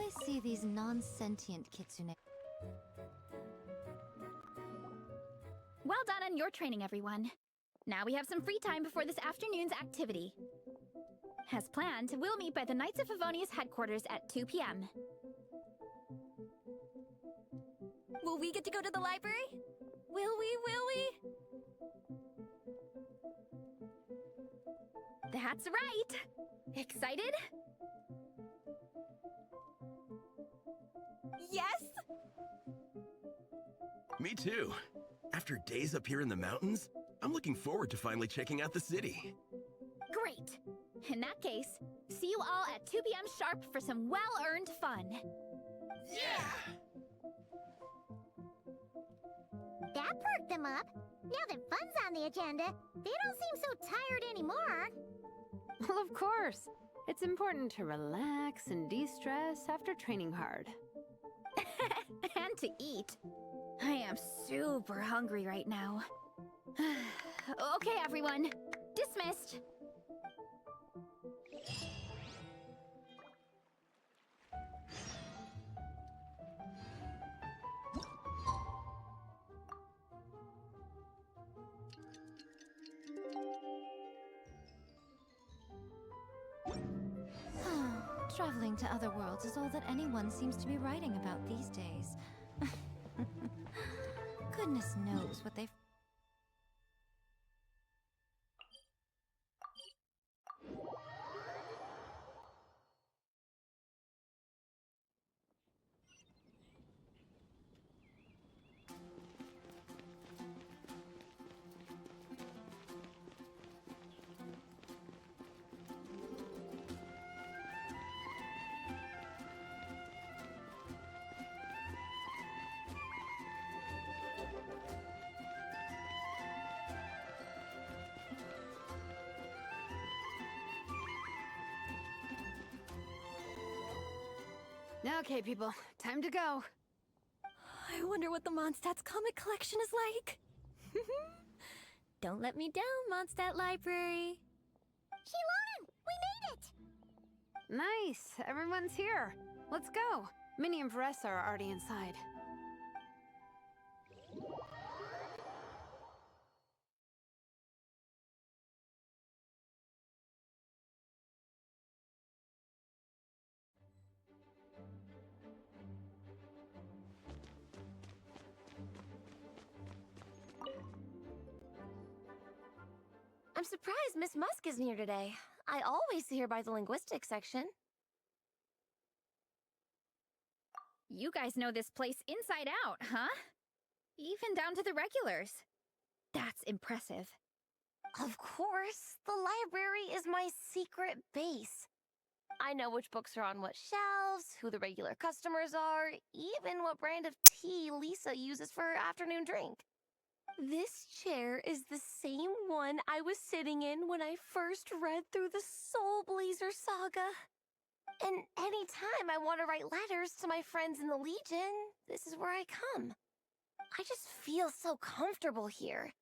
I see these non-sentient kitsune? Well done on your training, everyone. Now we have some free time before this afternoon's activity. As planned, we'll meet by the Knights of Favonia's headquarters at 2 p.m. Will we get to go to the library? Will we? That's right! Excited? Yes! Me too. After days up here in the mountains, I'm looking forward to finally checking out the city. Great! In that case, see you all at 2 p.m. sharp for some well-earned fun. Yeah! That perked them up. Now that fun's on the agenda, they don't seem so tired anymore. Well, of course. It's important to relax and de-stress after training hard. And to eat. I am super hungry right now. Okay, everyone. Dismissed. Traveling to other worlds is all that anyone seems to be writing about these days. Goodness knows what they've... Okay, people, time to go. I wonder what the Mondstadt's comic collection is like. Don't let me down, Mondstadt Library. Shilonen, we made it! Nice, everyone's here. Let's go. Minnie and Varessa are already inside. I'm surprised Miss Musk isn't here today. I always see her by the linguistics section. You guys know this place inside out, huh? Even down to the regulars. That's impressive. Of course, the library is my secret base. I know which books are on what shelves, who the regular customers are, even what brand of tea Lisa uses for her afternoon drink. This chair is the same one I was sitting in when I first read through the Soul Blazer saga. And anytime I want to write letters to my friends in the Legion, this is where I come. I just feel so comfortable here.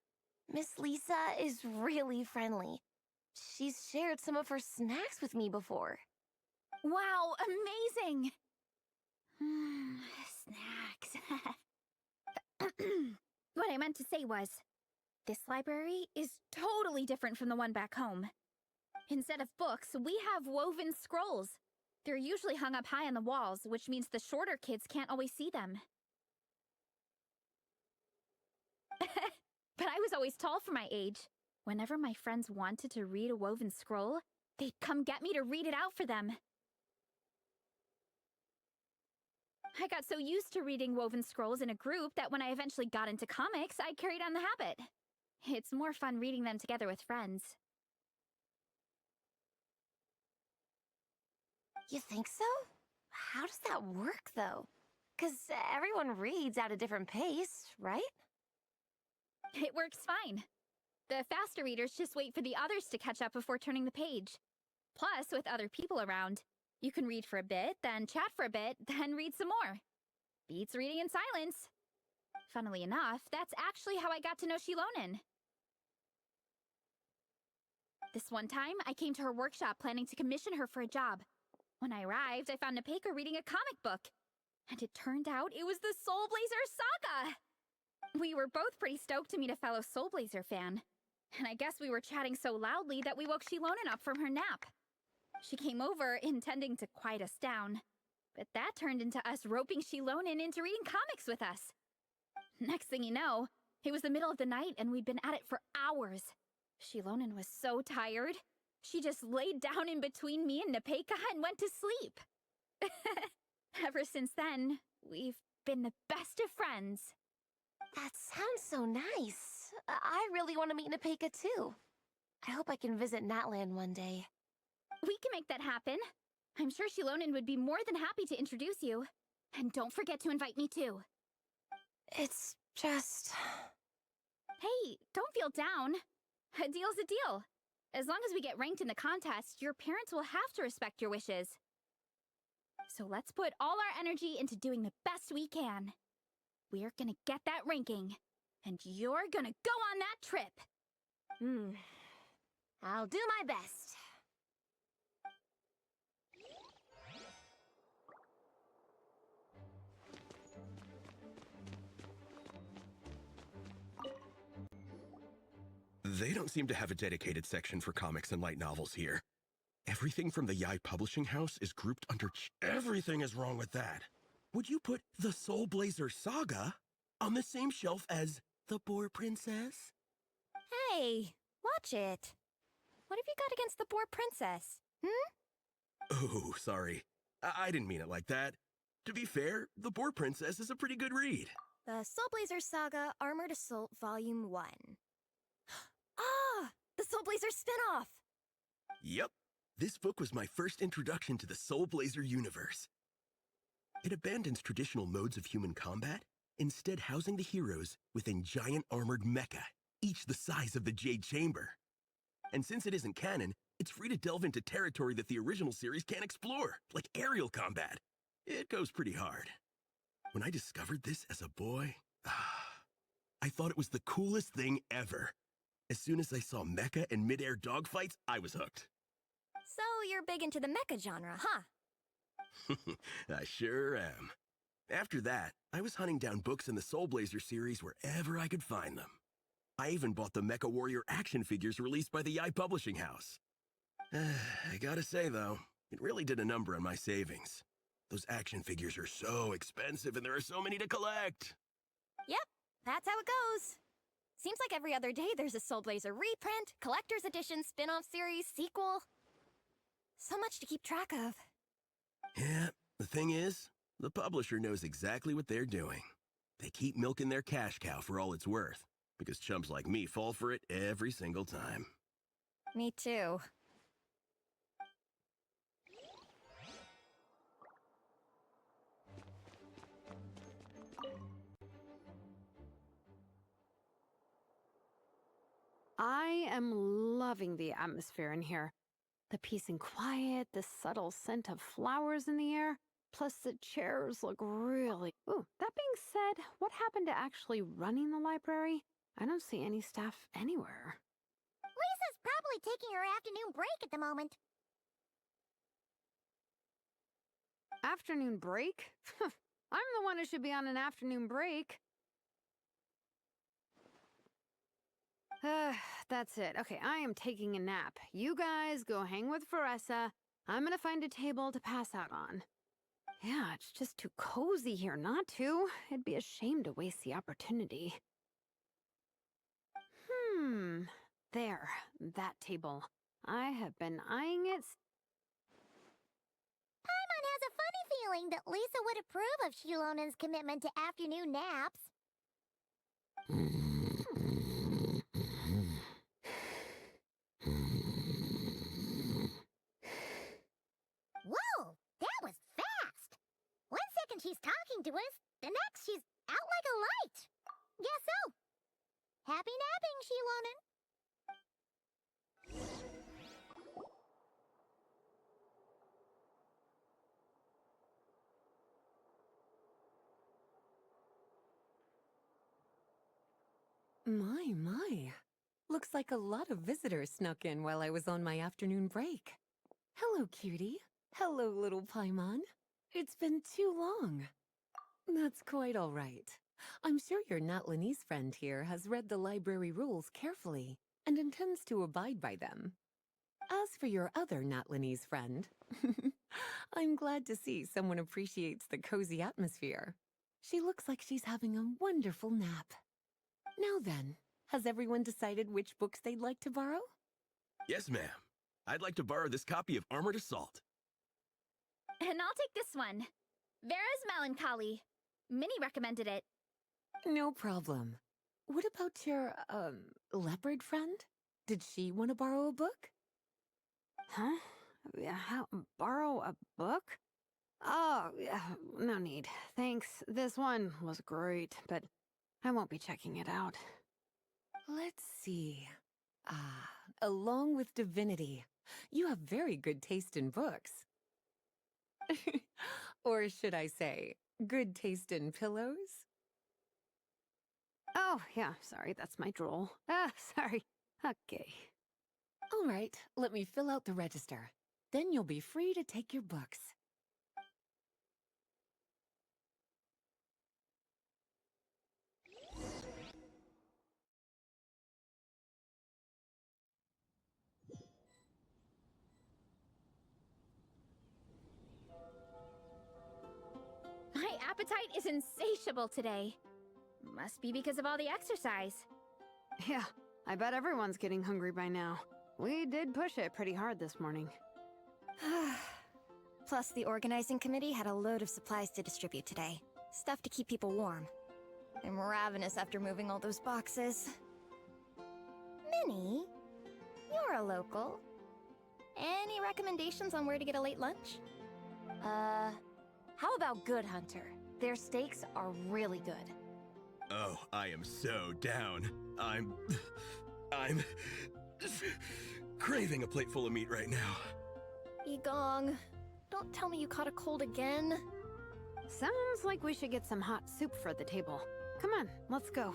Miss Lisa is really friendly. She's shared some of her snacks with me before. Wow, amazing! Snacks. What I meant to say was, this library is totally different from the one back home. Instead of books, we have woven scrolls. They're usually hung up high on the walls, which means the shorter kids can't always see them. But I was always tall for my age. Whenever my friends wanted to read a woven scroll, they'd come get me to read it out for them. I got so used to reading woven scrolls in a group that when I eventually got into comics, I carried on the habit. It's more fun reading them together with friends. You think so? How does that work, though? 'Cause everyone reads at a different pace, right? It works fine. The faster readers just wait for the others to catch up before turning the page. Plus, with other people around, you can read for a bit, then chat for a bit, then read some more. Beats reading in silence. Funnily enough, that's actually how I got to know Shilonen. This one time, I came to her workshop planning to commission her for a job. When I arrived, I found Nepeka reading a comic book. And it turned out it was the Soul Blazer saga! We were both pretty stoked to meet a fellow Soul Blazer fan. And I guess we were chatting so loudly that we woke Shilonen up from her nap. She came over, intending to quiet us down. But that turned into us roping Shilonen into reading comics with us. Next thing you know, it was the middle of the night and we'd been at it for hours. Shilonen was so tired, she just laid down in between me and Nepeka and went to sleep. Ever since then, we've been the best of friends. That sounds so nice. I really want to meet Nepeka too. I hope I can visit Natland one day. We can make that happen. I'm sure Shilonen would be more than happy to introduce you. And don't forget to invite me too. It's just... Hey, don't feel down. A deal's a deal. As long as we get ranked in the contest, your parents will have to respect your wishes. So let's put all our energy into doing the best we can. We're gonna get that ranking, and you're gonna go on that trip. I'll do my best. They don't seem to have a dedicated section for comics and light novels here. Everything from the Yai Publishing House is grouped under everything is wrong with that. Would you put the Soul Blazer saga on the same shelf as The Boar Princess? Hey, watch it. What have you got against the Boar Princess? Oh, sorry. I didn't mean it like that. To be fair, The Boar Princess is a pretty good read. The Soul Blazer Saga Armored Assault Volume 1. Ah! The Soul Blazer spin-off! Yep. This book was my first introduction to the Soul Blazer universe. It abandons traditional modes of human combat, instead housing the heroes within giant armored mecha, each the size of the Jade Chamber. And since it isn't canon, it's free to delve into territory that the original series can't explore, like aerial combat. It goes pretty hard. When I discovered this as a boy, I thought it was the coolest thing ever. As soon as I saw mecha and mid-air dogfights, I was hooked. So you're big into the mecha genre, huh? I sure am. After that, I was hunting down books in the Soul Blazer series wherever I could find them. I even bought the Mecha Warrior action figures released by the Yai Publishing House. I gotta say, though, it really did a number on my savings. Those action figures are so expensive and there are so many to collect. Yep, that's how it goes. Seems like every other day there's a Soul Blazer reprint, collector's edition, spin-off series, sequel. So much to keep track of. Yeah, the thing is, the publisher knows exactly what they're doing. They keep milking their cash cow for all it's worth, because chumps like me fall for it every single time. Me too. I am loving the atmosphere in here. The peace and quiet, the subtle scent of flowers in the air, plus the chairs look really... Ooh, that being said, what happened to actually running the library? I don't see any staff anywhere. Lisa's probably taking her afternoon break at the moment. Afternoon break? I'm the one who should be on an afternoon break. That's it. Okay, I am taking a nap. You guys go hang with Faressa. I'm gonna find a table to pass out on. Yeah, it's just too cozy here not to. It'd be a shame to waste the opportunity. There, that table. I have been eyeing it. Paimon has a funny feeling that Lisa would approve of Shilonen's commitment to afternoon naps. Whoa, that was fast! 1 second she's talking to us, the next she's out like a light. Guess so. Happy napping, Shilonen. My. Looks like a lot of visitors snuck in while I was on my afternoon break. Hello, cutie. Hello, little Paimon. It's been too long. That's quite all right. I'm sure your Natlanese friend here has read the library rules carefully and intends to abide by them. As for your other Natlanese friend, I'm glad to see someone appreciates the cozy atmosphere. She looks like she's having a wonderful nap. Now then, has everyone decided which books they'd like to borrow? Yes, ma'am. I'd like to borrow this copy of Armored Assault. And I'll take this one. Vera's Melancholy. Minnie recommended it. No problem. What about your, leopard friend? Did she want to borrow a book? Huh? How, borrow a book? Oh, yeah, no need. Thanks. This one was great, but I won't be checking it out. Let's see. Along with Divinity, you have very good taste in books. Or should I say, good taste in pillows? Oh, yeah, sorry, that's my drool. Sorry. Okay. All right, let me fill out the register. Then you'll be free to take your books. My appetite is insatiable today. Must be because of all the exercise. Yeah, I bet everyone's getting hungry by now. We did push it pretty hard this morning. Plus, the organizing committee had a load of supplies to distribute today. Stuff to keep people warm. I'm ravenous after moving all those boxes. Minnie, you're a local. Any recommendations on where to get a late lunch? How about Good Hunter? Their steaks are really good. Oh, I am so down. I'm craving a plate full of meat right now. Igong, don't tell me you caught a cold again. Sounds like we should get some hot soup for the table. Come on, let's go.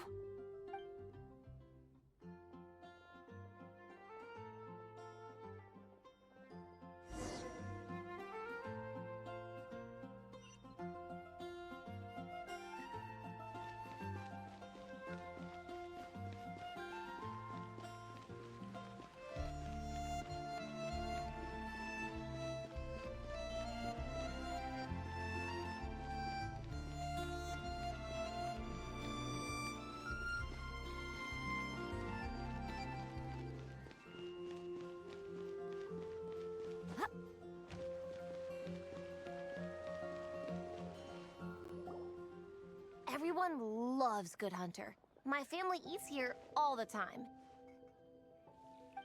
Everyone loves Good Hunter. My family eats here all the time.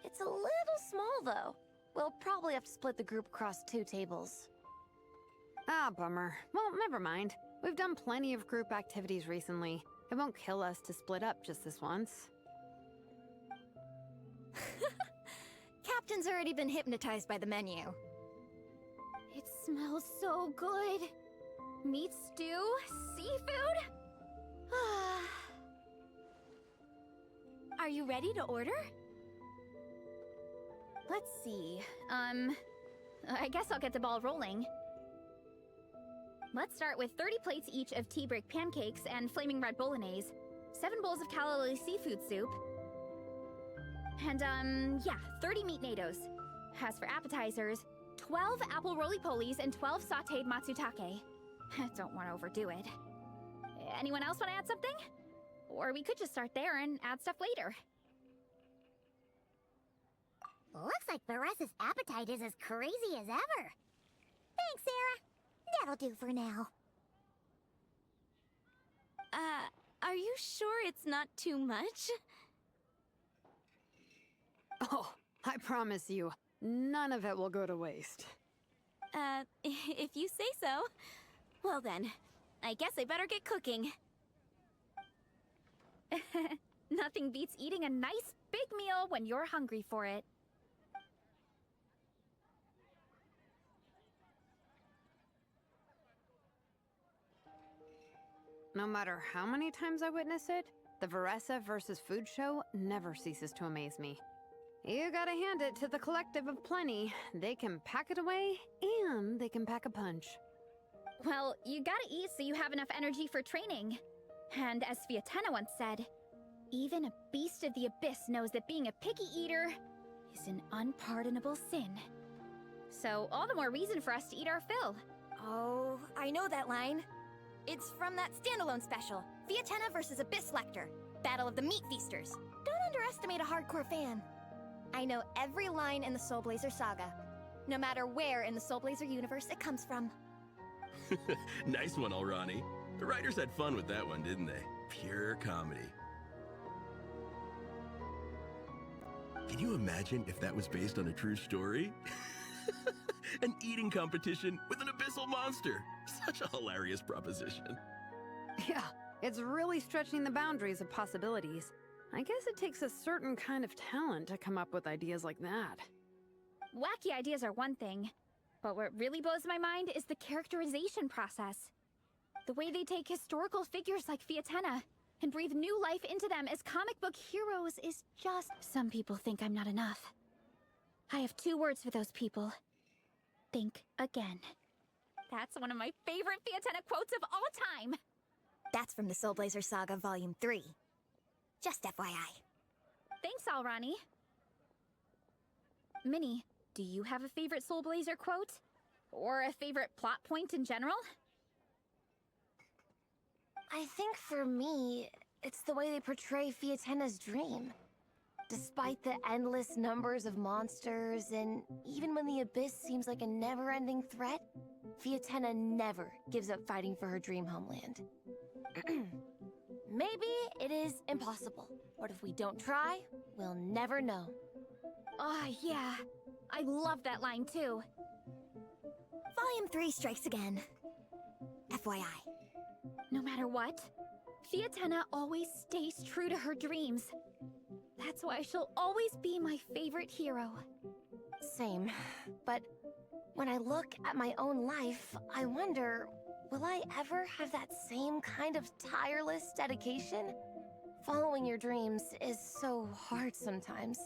It's a little small, though. We'll probably have to split the group across 2 tables. Ah, bummer. Well, never mind. We've done plenty of group activities recently. It won't kill us to split up just this once. Captain's already been hypnotized by the menu. It smells so good. Meat stew? Seafood? Are you ready to order? Let's see. I guess I'll get the ball rolling. Let's start with 30 plates each of tea break pancakes and flaming red bolognese, 7 bowls of calla seafood soup, and, 30 meat natos. As for appetizers, 12 apple roly-polies and 12 sautéed matsutake. Don't want to overdo it. Anyone else want to add something? Or we could just start there and add stuff later. Looks like Baressa's appetite is as crazy as ever. Thanks, Sarah. That'll do for now. Are you sure it's not too much? Oh, I promise you, none of it will go to waste. If you say so. Well then, I guess I better get cooking. Nothing beats eating a nice big meal when you're hungry for it. No matter how many times I witness it, the Varessa versus food show never ceases to amaze me. You gotta hand it to the collective of plenty. They can pack it away, and they can pack a punch. Well, you gotta eat so you have enough energy for training. And as Fiatena once said, even a beast of the abyss knows that being a picky eater is an unpardonable sin. So all the more reason for us to eat our fill. Oh, I know that line. It's from that standalone special, Fiatena vs. Abyss Lecter, Battle of the Meat Feasters. Don't underestimate a hardcore fan. I know every line in the Soul Blazer saga, no matter where in the Soul Blazer universe it comes from. Nice one, Alrani. The writers had fun with that one, didn't they? Pure comedy. Can you imagine if that was based on a true story? An eating competition with an abyssal monster. Such a hilarious proposition. Yeah, it's really stretching the boundaries of possibilities. I guess it takes a certain kind of talent to come up with ideas like that. Wacky ideas are one thing, but what really blows my mind is the characterization process. The way they take historical figures like Fiatena and breathe new life into them as comic book heroes is just... Some people think I'm not enough. I have 2 words for those people. Think again. That's one of my favorite Fiatena quotes of all time. That's from the Soul Blazer Saga Volume 3. Just FYI. Thanks, Alrani. Minnie, do you have a favorite Soul Blazer quote? Or a favorite plot point in general? I think for me, it's the way they portray Fiatena's dream. Despite the endless numbers of monsters, and even when the Abyss seems like a never-ending threat, Fiatena never gives up fighting for her dream homeland. Maybe it is impossible, but if we don't try, we'll never know. Oh, yeah. I love that line, too. Volume 3 strikes again. FYI. No matter what, Fiatena always stays true to her dreams. That's why she'll always be my favorite hero. Same, but when I look at my own life, I wonder, will I ever have that same kind of tireless dedication? Following your dreams is so hard sometimes.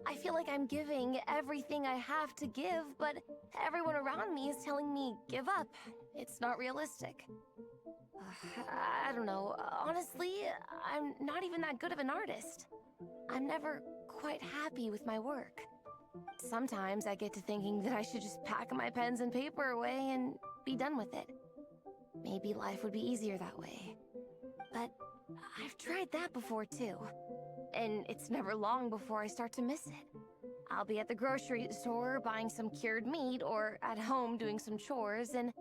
I feel like I'm giving everything I have to give, but everyone around me is telling me, give up. It's not realistic. I don't know. Honestly, I'm not even that good of an artist. I'm never quite happy with my work. Sometimes I get to thinking that I should just pack my pens and paper away and be done with it. Maybe life would be easier that way. But I've tried that before too. And it's never long before I start to miss it. I'll be at the grocery store buying some cured meat or at home doing some chores, and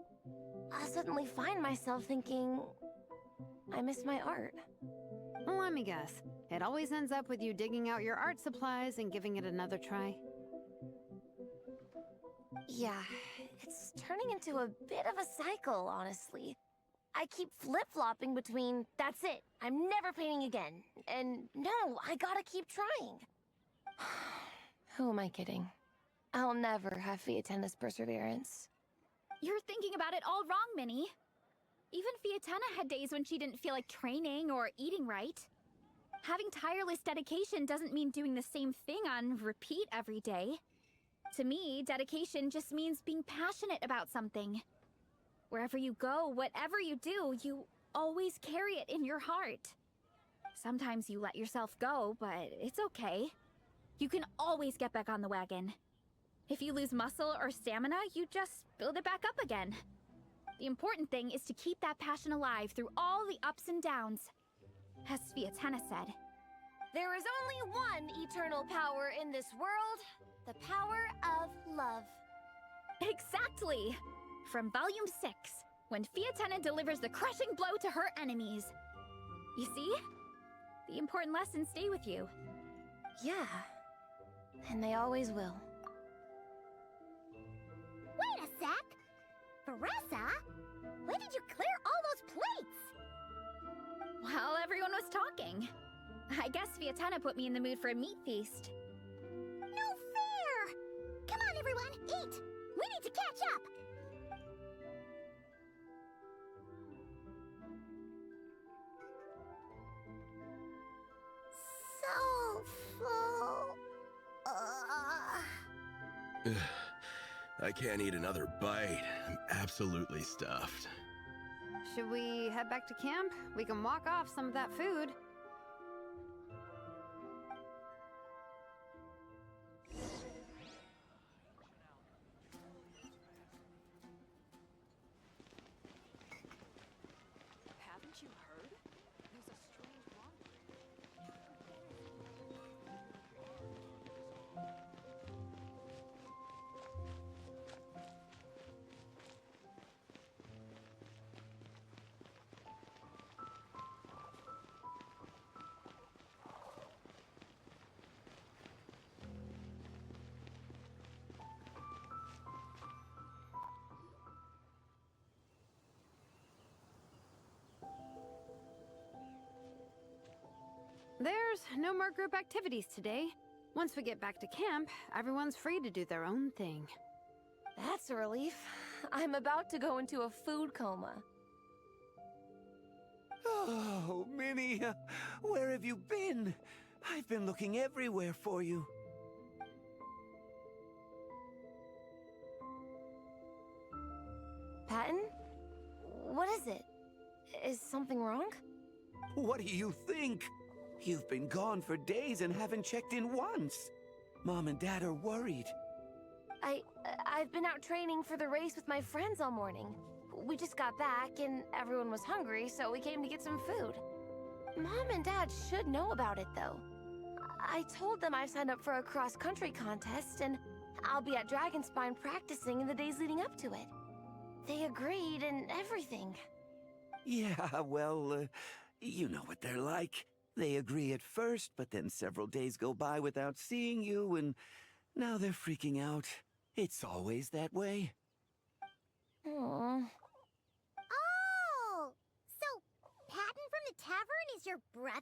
I'll suddenly find myself thinking, I miss my art. Well, let me guess. It always ends up with you digging out your art supplies and giving it another try. Yeah, it's turning into a bit of a cycle, honestly. I keep flip-flopping between, that's it, I'm never painting again, and no, I gotta keep trying. Who am I kidding? I'll never have Fiatena's perseverance. You're thinking about it all wrong, Minnie. Even Fiatena had days when she didn't feel like training or eating right. Having tireless dedication doesn't mean doing the same thing on repeat every day. To me, dedication just means being passionate about something. Wherever you go, whatever you do, you always carry it in your heart. Sometimes you let yourself go, but it's okay. You can always get back on the wagon. If you lose muscle or stamina, you just build it back up again. The important thing is to keep that passion alive through all the ups and downs. As Fiatena said, There is only one eternal power in this world, the power of love. exactly! From Volume 6, when Fiatena delivers the crushing blow to her enemies. You see? The important lessons stay with you. Yeah, and they always will. Wait a sec! Baressa? When did you clear all those plates? While everyone was talking. I guess Fiatena put me in the mood for a meat feast. No fair! Come on, everyone, eat! We need to catch up! So full. I can't eat another bite. I'm absolutely stuffed. Should we head back to camp? We can walk off some of that food. Haven't you heard? There's a strange wanderer. There's no more group activities today. Once we get back to camp, everyone's free to do their own thing. That's a relief. I'm about to go into a food coma. Oh, Minnie, where have you been? I've been looking everywhere for you. Patton? What is it? Is something wrong? What do you think? You've been gone for days and haven't checked in once. Mom and Dad are worried. I've been out training for the race with my friends all morning. We just got back and everyone was hungry, so we came to get some food. Mom and Dad should know about it, though. I told them I signed up for a cross-country contest, and I'll be at Dragonspine practicing in the days leading up to it. They agreed and everything. Yeah, well, you know what they're like. They agree at first, but then several days go by without seeing you, and now they're freaking out. It's always that way. Aww. Oh! So, Patton from the tavern is your brother?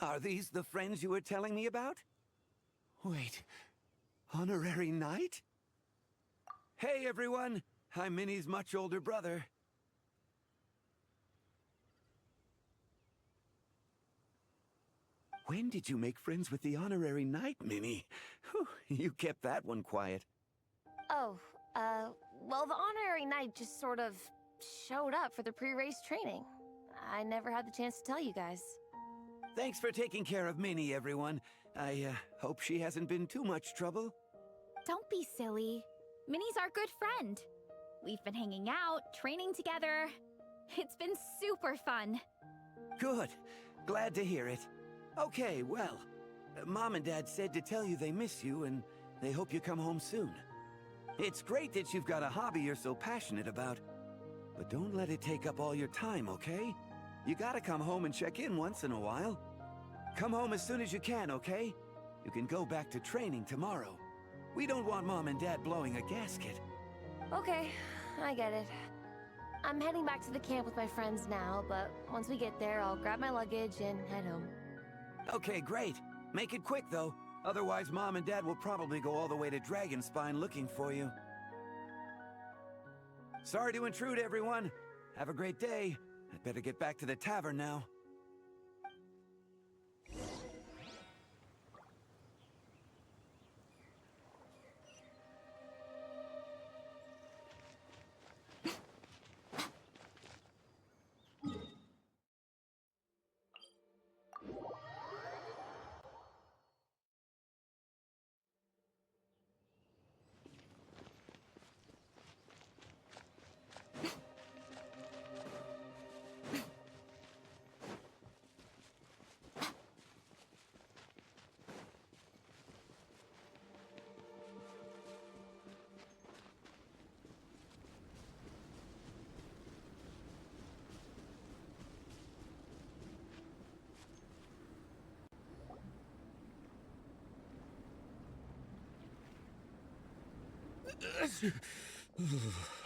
Are these the friends you were telling me about? Wait, honorary knight? Hey, everyone! I'm Minnie's much older brother. When did you make friends with the honorary knight, Minnie? Whew, you kept that one quiet. Oh, well, the honorary knight just sort of showed up for the pre-race training. I never had the chance to tell you guys. Thanks for taking care of Minnie, everyone. I hope she hasn't been too much trouble. Don't be silly. Minnie's our good friend. We've been hanging out, training together. It's been super fun. Good. Glad to hear it. Okay, well, Mom and Dad said to tell you they miss you and they hope you come home soon. It's great that you've got a hobby you're so passionate about, but don't let it take up all your time, okay? You gotta come home and check in once in a while. Come home as soon as you can, okay? You can go back to training tomorrow. We don't want Mom and Dad blowing a gasket. Okay, I get it. I'm heading back to the camp with my friends now, but once we get there, I'll grab my luggage and head home. Okay, great. Make it quick, though. Otherwise, Mom and Dad will probably go all the way to Dragonspine looking for you. Sorry to intrude, everyone. Have a great day. I'd better get back to the tavern now.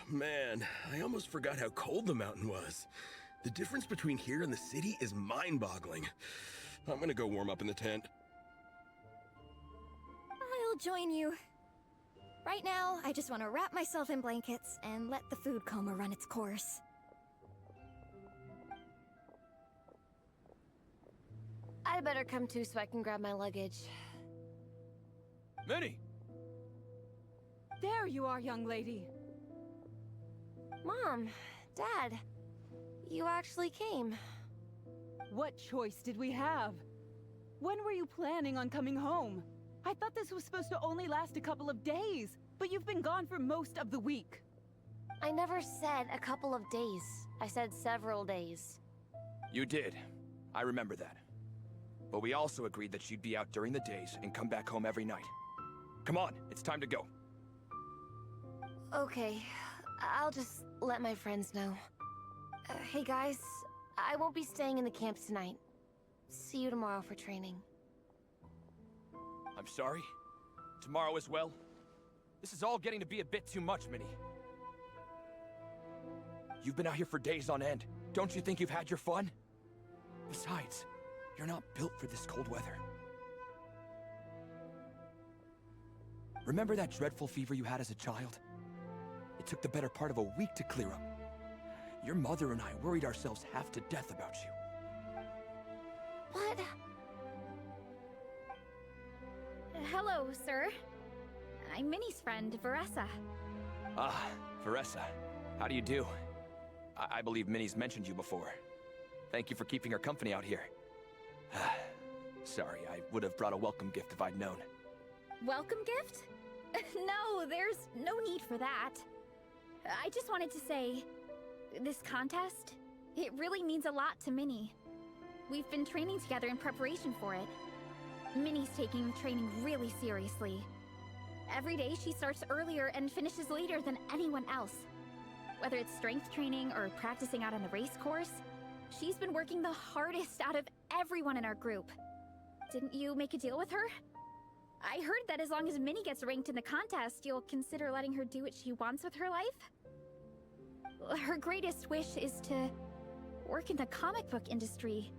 Man, I almost forgot how cold the mountain was. The difference between here and the city is mind-boggling. I'm gonna go warm up in the tent. I'll join you. Right now, I just want to wrap myself in blankets and let the food coma run its course. I'd better come too so I can grab my luggage. Minnie! There you are, young lady. Mom, Dad, you actually came. What choice did we have? When were you planning on coming home? I thought this was supposed to only last a couple of days, but you've been gone for most of the week. I never said a couple of days. I said several days. You did. I remember that. But we also agreed that you'd be out during the days and come back home every night. Come on, it's time to go. Okay, I'll just let my friends know. Hey guys, I won't be staying in the camp tonight. See you tomorrow for training. I'm sorry. Tomorrow as well. This is all getting to be a bit too much, Minnie. You've been out here for days on end. Don't you think you've had your fun? Besides, you're not built for this cold weather. Remember that dreadful fever you had as a child? It took the better part of a week to clear up. Your mother and I worried ourselves half to death about you. What? Hello, sir. I'm Minnie's friend, Veressa. Ah, Veressa. How do you do? I believe Minnie's mentioned you before. Thank you for keeping her company out here. Sorry, I would have brought a welcome gift if I'd known. Welcome gift? No, there's no need for that. I just wanted to say, this contest, it really means a lot to Minnie. We've been training together in preparation for it. Minnie's taking the training really seriously. Every day she starts earlier and finishes later than anyone else. Whether it's strength training or practicing out on the race course, she's been working the hardest out of everyone in our group. Didn't you make a deal with her? I heard that as long as Minnie gets ranked in the contest, you'll consider letting her do what she wants with her life? Her greatest wish is to work in the comic book industry,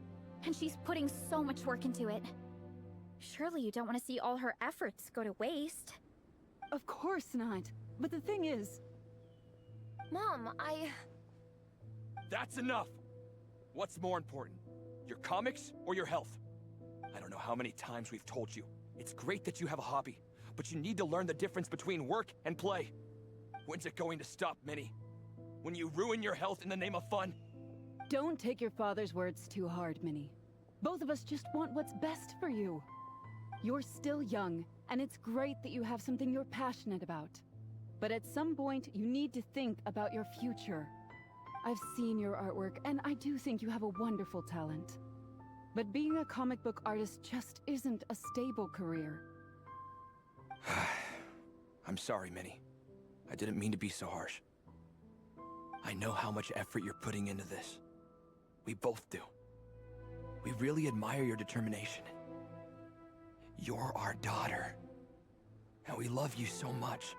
and she's putting so much work into it. Surely you don't want to see all her efforts go to waste. Of course not. But the thing is... Mom, That's enough! What's more important? Your comics or your health? I don't know how many times we've told you. It's great that you have a hobby, but you need to learn the difference between work and play. When's it going to stop, Minnie? When you ruin your health in the name of fun? Don't take your father's words too hard, Minnie. Both of us just want what's best for you. You're still young, and it's great that you have something you're passionate about. But at some point, you need to think about your future. I've seen your artwork, and I do think you have a wonderful talent. But being a comic book artist just isn't a stable career. I'm sorry, Minnie. I didn't mean to be so harsh. I know how much effort you're putting into this. We both do. We really admire your determination. You're our daughter. And we love you so much.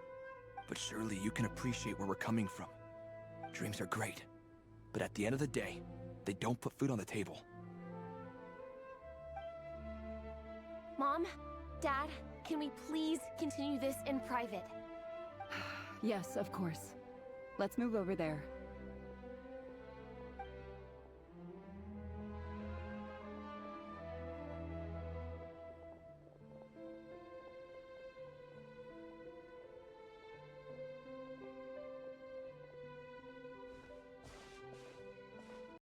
But surely you can appreciate where we're coming from. Dreams are great. But at the end of the day, they don't put food on the table. Mom, Dad, can we please continue this in private? Yes, of course. Let's move over there.